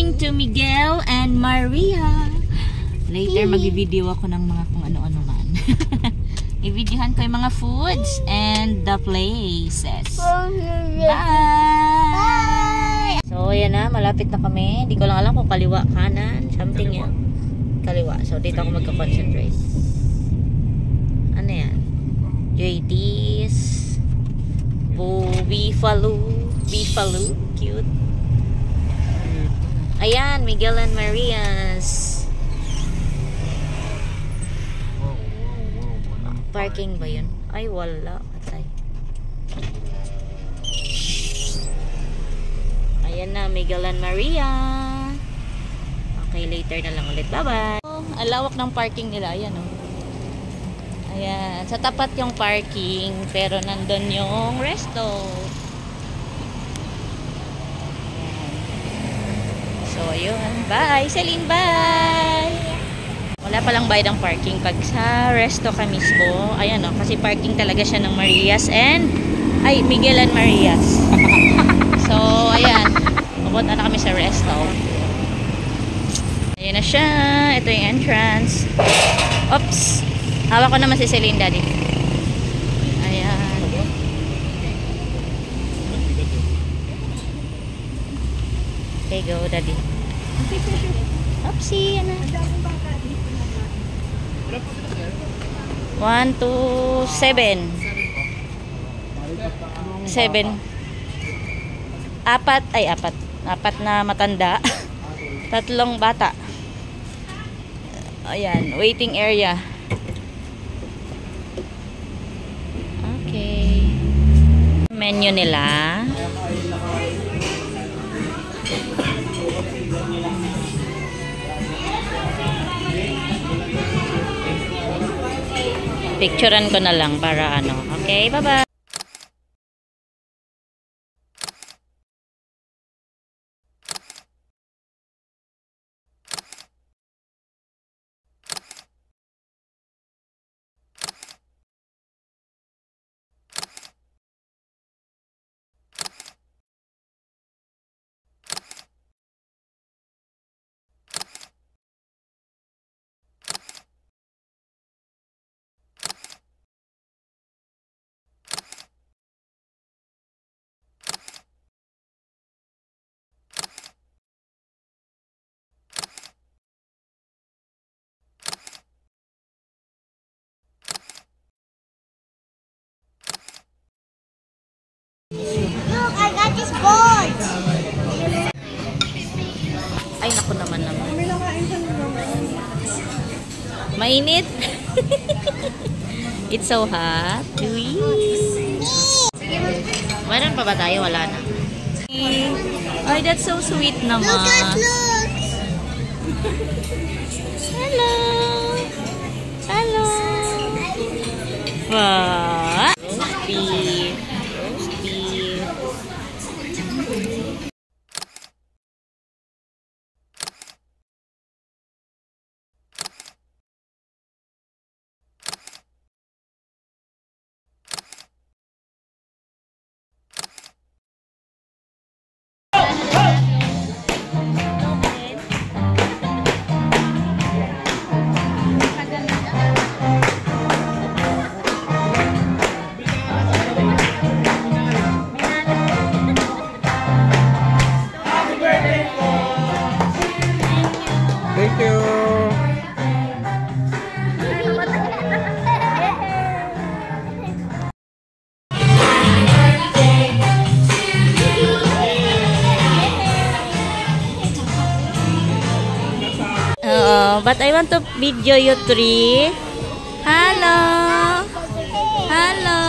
going to Miguel and Maria. Later, mag-video ako ng mga kung ano-ano man. I-videohan ko yung mga foods and the places. Bye! So, ayan na. Malapit na kami. Hindi ko lang alam kung kaliwa, kanan, something yan. Kaliwa. So, dito ako magka-concentrate. Ano yan? JT's Beefalo. Cute. Ayan, Miguel and Maria's. Parking ba yun? Ay, wala. Atay. Ayan na, Miguel and Maria. Okay, later na lang ulit. Bye-bye. Ang lawak ng parking nila. Ayan, oh. Ayan. Sa tapat yung parking, pero nandun yung resto. Ayan. So, ayun. Bye, Celine. Bye! Wala palang bayad ang parking pag sa resto ka mismo. Ayan, oh, kasi parking talaga siya ng Maria's and Miguel and Maria's. So, ayan. Pupunta na kami sa resto. Ayan na siya. Ito yung entrance. Oops. Hawak ko naman si Celine, Daddy. Ayan. Okay, go, Daddy. Oopsie. Ano? 1, 2, 7. 7. Apat na matanda. 3 bata. Ayan, waiting area. Okay. Menu nila. Picturean ko na lang para ano. Okay, bye-bye. Look, I got this board. Ay, naku naman. Mainit. It's so hot. Meron pa ba tayo? Wala na. Ay, that's so sweet naman. Look. Hello. Hello. What? Roast beef. Thank you. But I want to video you three. Hello. Hello.